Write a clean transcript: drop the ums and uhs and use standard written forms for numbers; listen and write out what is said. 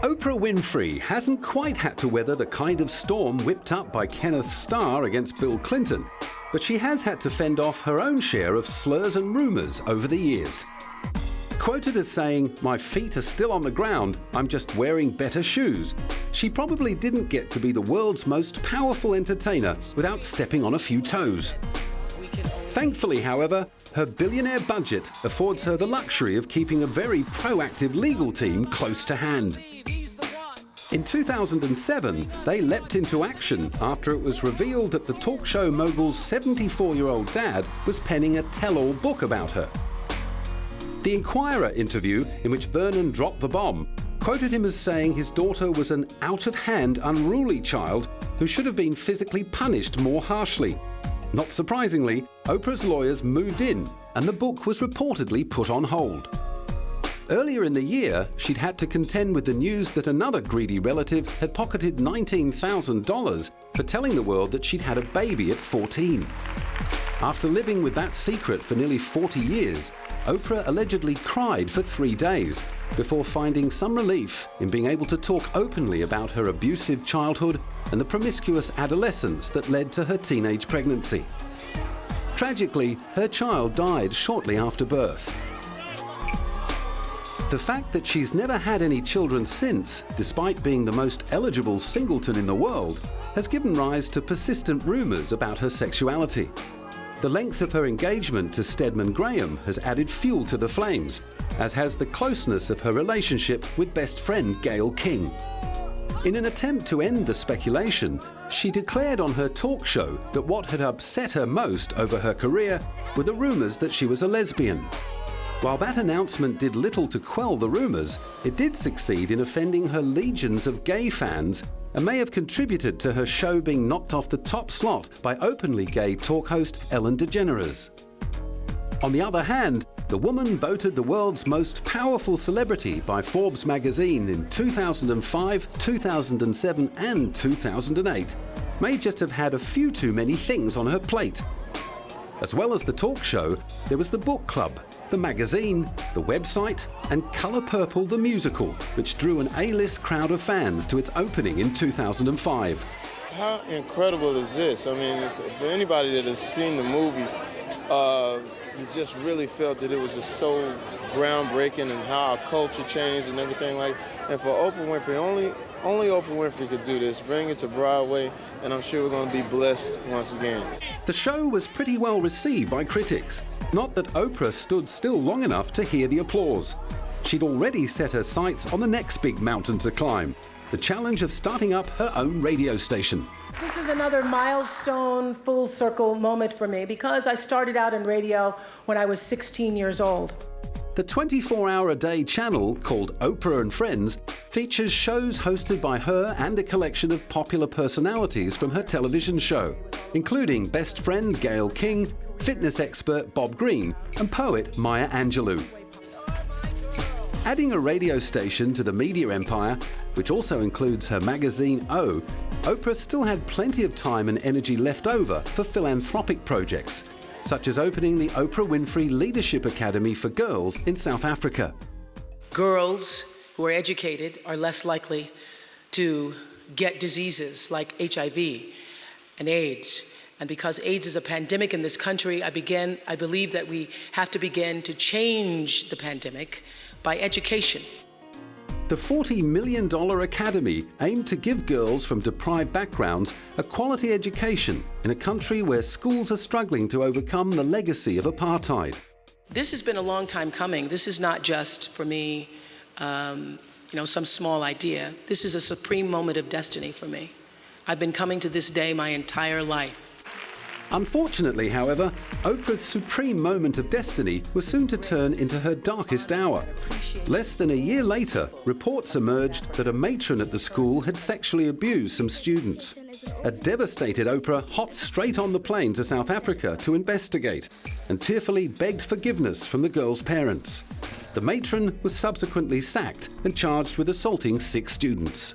Oprah Winfrey hasn't quite had to weather the kind of storm whipped up by Kenneth Starr against Bill Clinton, but she has had to fend off her own share of slurs and rumours over the years. Quoted as saying, "My feet are still on the ground, I'm just wearing better shoes," she probably didn't get to be the world's most powerful entertainer without stepping on a few toes. Thankfully, however, her billionaire budget affords her the luxury of keeping a very proactive legal team close to hand. In 2007, they leapt into action after it was revealed that the talk show mogul's 74-year-old dad was penning a tell-all book about her. The Inquirer interview, in which Vernon dropped the bomb, quoted him as saying his daughter was an out-of-hand, unruly child who should have been physically punished more harshly. Not surprisingly, Oprah's lawyers moved in, and the book was reportedly put on hold. Earlier in the year, she'd had to contend with the news that another greedy relative had pocketed $19,000 for telling the world that she'd had a baby at 14. After living with that secret for nearly 40 years, Oprah allegedly cried for 3 days before finding some relief in being able to talk openly about her abusive childhood and the promiscuous adolescence that led to her teenage pregnancy. Tragically, her child died shortly after birth. The fact that she's never had any children since, despite being the most eligible singleton in the world, has given rise to persistent rumours about her sexuality. The length of her engagement to Stedman Graham has added fuel to the flames, as has the closeness of her relationship with best friend Gayle King. In an attempt to end the speculation, she declared on her talk show that what had upset her most over her career were the rumours that she was a lesbian. While that announcement did little to quell the rumours, it did succeed in offending her legions of gay fans and may have contributed to her show being knocked off the top slot by openly gay talk host Ellen DeGeneres. On the other hand, the woman voted the world's most powerful celebrity by Forbes magazine in 2005, 2007 and 2008 may just have had a few too many things on her plate. As well as the talk show, there was the book club, the magazine, the website, and Colour Purple the musical, which drew an A-list crowd of fans to its opening in 2005. How incredible is this? I mean, for anybody that has seen the movie, you just really felt that it was just so groundbreaking and how our culture changed and everything like that. And for Oprah Winfrey, only Oprah Winfrey could do this, bring it to Broadway, and I'm sure we're going to be blessed once again. The show was pretty well received by critics. Not that Oprah stood still long enough to hear the applause. She'd already set her sights on the next big mountain to climb, the challenge of starting up her own radio station. This is another milestone, full circle moment for me because I started out in radio when I was 16 years old. The 24-hour-a-day channel, called Oprah and Friends, features shows hosted by her and a collection of popular personalities from her television show, including best friend Gayle King, fitness expert Bob Greene, and poet Maya Angelou. Adding a radio station to the media empire, which also includes her magazine O, Oprah still had plenty of time and energy left over for philanthropic projects, such as opening the Oprah Winfrey Leadership Academy for Girls in South Africa. Girls who are educated are less likely to get diseases like HIV and AIDS. And because AIDS is a pandemic in this country, I believe that we have to begin to change the pandemic by education. The $40 million academy aimed to give girls from deprived backgrounds a quality education in a country where schools are struggling to overcome the legacy of apartheid. This has been a long time coming. This is not just, for me, some small idea. This is a supreme moment of destiny for me. I've been coming to this day my entire life. Unfortunately, however, Oprah's supreme moment of destiny was soon to turn into her darkest hour. Less than a year later, reports emerged that a matron at the school had sexually abused some students. A devastated Oprah hopped straight on the plane to South Africa to investigate and tearfully begged forgiveness from the girls' parents. The matron was subsequently sacked and charged with assaulting 6 students.